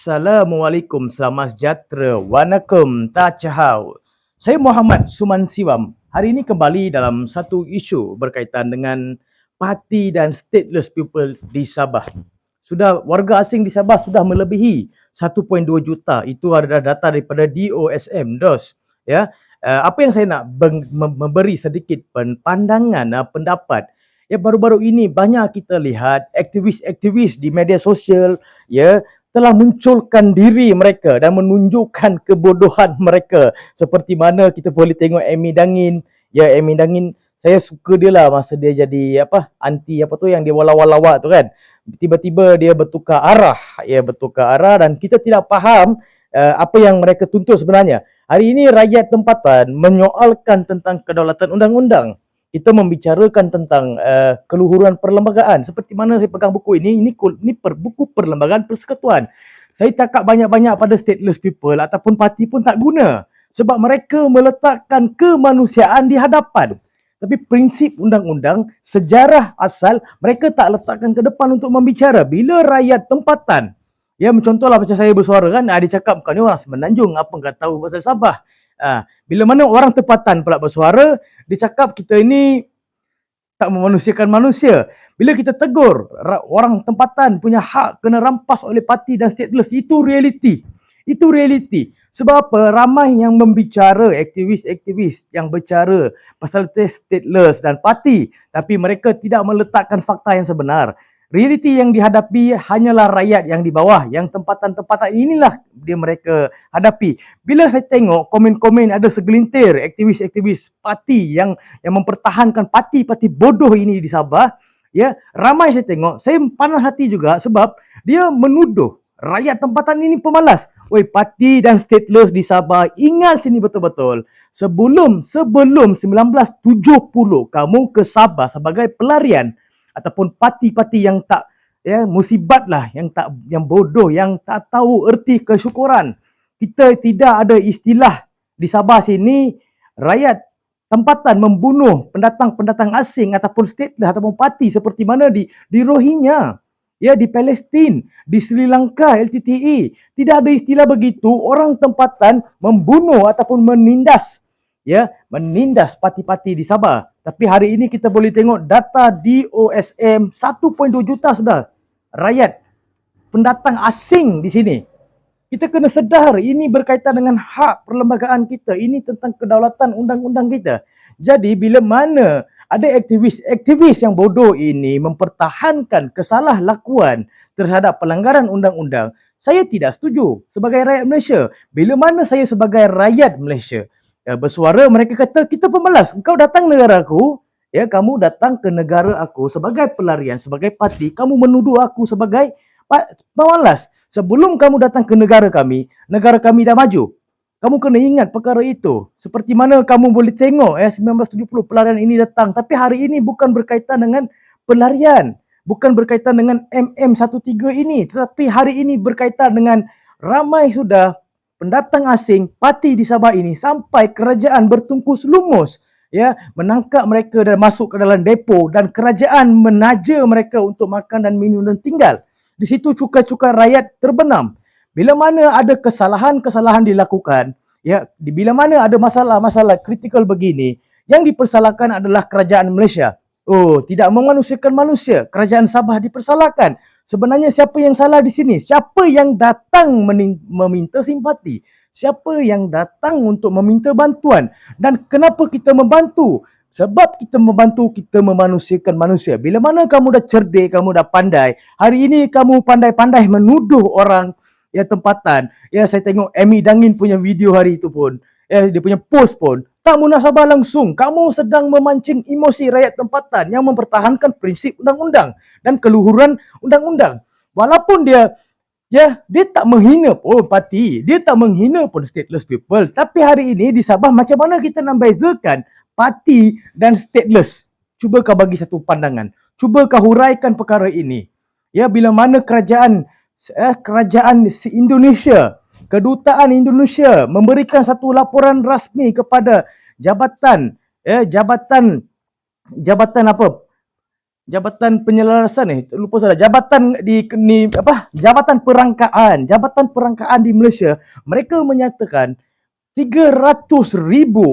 Assalamualaikum, selamat sejahtera. Wanakum, tachahau. Saya Muhammad Suman Siwam. Hari ini kembali dalam satu isu berkaitan dengan parti dan stateless people di Sabah. Warga asing di Sabah sudah melebihi 1.2 juta. Itu adalah data daripada DOSM, DOS. Ya, apa yang saya nak memberi sedikit pandangan, pendapat. Ya, baru-baru ini banyak kita lihat aktivis-aktivis di media sosial, ya, telah munculkan diri mereka dan menunjukkan kebodohan mereka. Seperti mana kita boleh tengok Amy Dangin. Ya, Amy Dangin, saya suka dia lah masa dia jadi anti yang dia walawak-lawak tu kan. Tiba-tiba dia bertukar arah dan kita tidak faham apa yang mereka tuntut sebenarnya. Hari ini rakyat tempatan menyoalkan tentang kedaulatan undang-undang. Kita membicarakan tentang keluhuran perlembagaan. Seperti mana saya pegang buku ini buku perlembagaan persekutuan. Saya cakap banyak-banyak pada stateless people ataupun parti pun tak guna. Sebab mereka meletakkan kemanusiaan di hadapan. Tapi prinsip undang-undang, sejarah asal, mereka tak letakkan ke depan untuk membicara. Bila rakyat tempatan, ya contohlah macam saya bersuara kan, dia cakap kau ni orang Semenanjung, apa kau tahu pasal Sabah? Bila mana orang tempatan pula bersuara, dia cakap kita ini tak memanusiakan manusia. Bila kita tegur orang tempatan punya hak kena rampas oleh parti dan stateless, itu realiti. Itu realiti. Sebab apa? Ramai yang membicara, aktivis-aktivis yang bercara pasal stateless dan parti, tapi mereka tidak meletakkan fakta yang sebenar. Realiti yang dihadapi hanyalah rakyat yang di bawah, yang tempatan-tempatan inilah dia mereka hadapi. Bila saya tengok komen-komen ada segelintir aktivis-aktivis parti yang mempertahankan parti-parti bodoh ini di Sabah, ya, ramai saya tengok, saya panas hati juga sebab dia menuduh rakyat tempatan ini pemalas. Oi, parti dan stateless di Sabah, ingat sini betul-betul. Sebelum 1970 kamu ke Sabah sebagai pelarian ataupun parti-parti yang tak musibat lah, yang bodoh, yang tak tahu erti kesyukuran. Kita tidak ada istilah di Sabah sini rakyat tempatan membunuh pendatang-pendatang asing ataupun stateless ataupun parti seperti mana di Rohingya, ya, di Palestin, di Sri Lanka, LTTE. Tidak ada istilah begitu. Orang tempatan membunuh ataupun menindas parti-parti di Sabah. Tapi hari ini kita boleh tengok data DOSM 1.2 juta sudah rakyat pendatang asing di sini. Kita kena sedar ini berkaitan dengan hak perlembagaan kita. Ini tentang kedaulatan undang-undang kita. Jadi bila mana ada aktivis-aktivis yang bodoh ini mempertahankan kesalahlakuan terhadap pelanggaran undang-undang, saya tidak setuju sebagai rakyat Malaysia. Bila mana saya sebagai rakyat Malaysia bersuara, mereka kata kita pemalas. Engkau datang negara aku, ya, kamu datang ke negara aku sebagai pelarian, sebagai parti, kamu menuduh aku sebagai pemalas. Sebelum kamu datang ke negara kami dah maju. Kamu kena ingat perkara itu. Seperti mana kamu boleh tengok 1970 pelarian ini datang, tapi hari ini bukan berkaitan dengan pelarian, bukan berkaitan dengan MM13 ini, tetapi hari ini berkaitan dengan ramai sudah pendatang asing parti di Sabah ini sampai kerajaan bertungkus lumus, ya, menangkap mereka dan masuk ke dalam depo dan kerajaan menaja mereka untuk makan dan minum dan tinggal. Di situ cukai-cukai rakyat terbenam. Bila mana ada kesalahan-kesalahan dilakukan, ya, bila mana ada masalah-masalah kritikal begini, yang dipersalahkan adalah kerajaan Malaysia. Oh, tidak memanusiakan manusia. Kerajaan Sabah dipersalahkan. Sebenarnya siapa yang salah di sini? Siapa yang datang meminta simpati? Siapa yang datang untuk meminta bantuan? Dan kenapa kita membantu? Sebab kita membantu, kita memanusiakan manusia. Bila mana kamu dah cerdik, kamu dah pandai, hari ini kamu pandai-pandai menuduh orang tempatan. Ya, saya tengok Amy Dangin punya video hari itu pun. Dia punya post pun tak munasabah langsung. Kamu sedang memancing emosi rakyat tempatan yang mempertahankan prinsip undang-undang dan keluhuran undang-undang. Walaupun dia tak menghina pun parti, dia tak menghina pun stateless people. Tapi hari ini di Sabah, macam mana kita nak bezakan parti dan stateless? Cuba kau bagi satu pandangan. Cuba kau huraikan perkara ini. Ya, bila mana kerajaan Indonesia, Kedutaan Indonesia memberikan satu laporan rasmi kepada jabatan Jabatan Penyelarasan lupa salah. Jabatan Jabatan Perangkaan di Malaysia, mereka menyatakan 300,000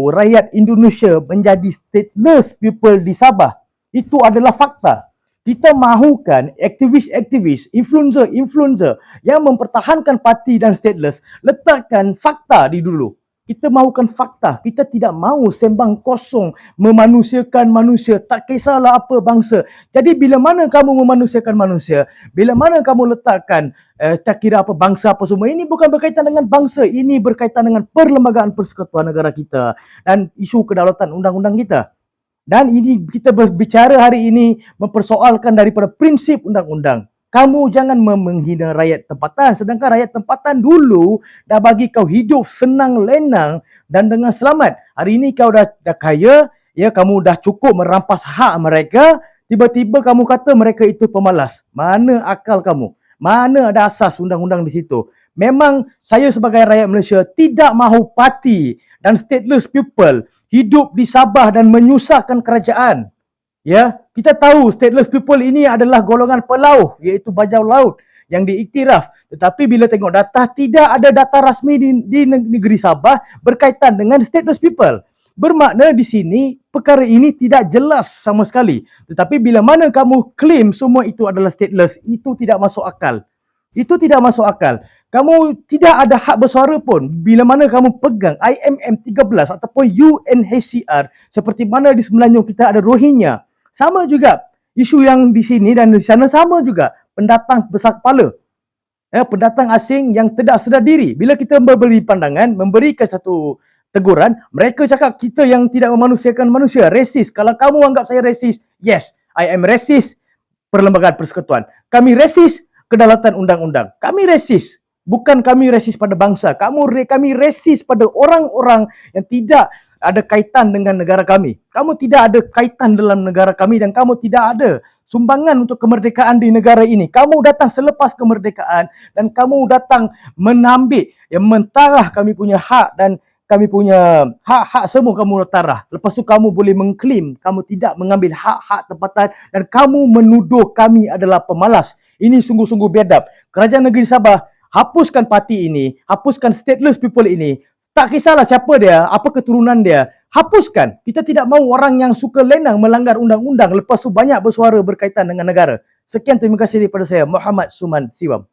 rakyat Indonesia menjadi stateless people di Sabah. Itu adalah fakta. Kita mahukan aktivis-aktivis, influencer yang mempertahankan parti dan stateless, letakkan fakta di dulu. Kita mahukan fakta. Kita tidak mahu sembang kosong memanusiakan manusia. Tak kisahlah apa bangsa. Jadi bila mana kamu memanusiakan manusia, bila mana kamu letakkan tak kira apa bangsa apa semua, ini bukan berkaitan dengan bangsa, ini berkaitan dengan Perlembagaan Persekutuan Negara kita dan isu kedaulatan undang-undang kita. Dan ini kita berbicara hari ini mempersoalkan daripada prinsip undang-undang. Kamu jangan menghina rakyat tempatan, sedangkan rakyat tempatan dulu dah bagi kau hidup senang lenang dan dengan selamat. Hari ini kau dah kaya, ya, kamu dah cukup merampas hak mereka, tiba-tiba kamu kata mereka itu pemalas. Mana akal kamu? Mana ada asas undang-undang di situ? Memang saya sebagai rakyat Malaysia tidak mahu parti dan stateless people hidup di Sabah dan menyusahkan kerajaan. Ya, kita tahu stateless people ini adalah golongan pelauh, iaitu bajau laut yang diiktiraf. Tetapi bila tengok data, tidak ada data rasmi di negeri Sabah berkaitan dengan stateless people. Bermakna di sini perkara ini tidak jelas sama sekali. Tetapi bila mana kamu claim semua itu adalah stateless, itu tidak masuk akal. Itu tidak masuk akal. Kamu tidak ada hak bersuara pun bila mana kamu pegang IMM 13 ataupun UNHCR, seperti mana di Semenanjung kita ada Rohingya. Sama juga isu yang di sini dan di sana, sama juga pendatang besar kepala. Pendatang asing yang tidak sedar diri. Bila kita memberi pandangan, memberikan satu teguran, mereka cakap kita yang tidak memanusiakan manusia, resis. Kalau kamu anggap saya resis, yes, I am resis Perlembagaan Persekutuan. Kami resis kedaulatan undang-undang. Kami resis. Bukan kami resis pada bangsa. Kami resis pada orang-orang yang tidak ada kaitan dengan negara kami. Kamu tidak ada kaitan dalam negara kami dan kamu tidak ada sumbangan untuk kemerdekaan di negara ini. Kamu datang selepas kemerdekaan dan kamu datang menambil, mentarah kami punya hak dan kami punya hak-hak semua kamu tarah. Lepas tu kamu boleh mengklaim kamu tidak mengambil hak-hak tempatan dan kamu menuduh kami adalah pemalas. Ini sungguh-sungguh biadab. Kerajaan Negeri Sabah, hapuskan parti ini, hapuskan stateless people ini. Tak kisahlah siapa dia, apa keturunan dia, hapuskan. Kita tidak mahu orang yang suka lenang melanggar undang-undang lepas tu banyak bersuara berkaitan dengan negara. Sekian, terima kasih daripada saya, Muhammad Suman Siwam.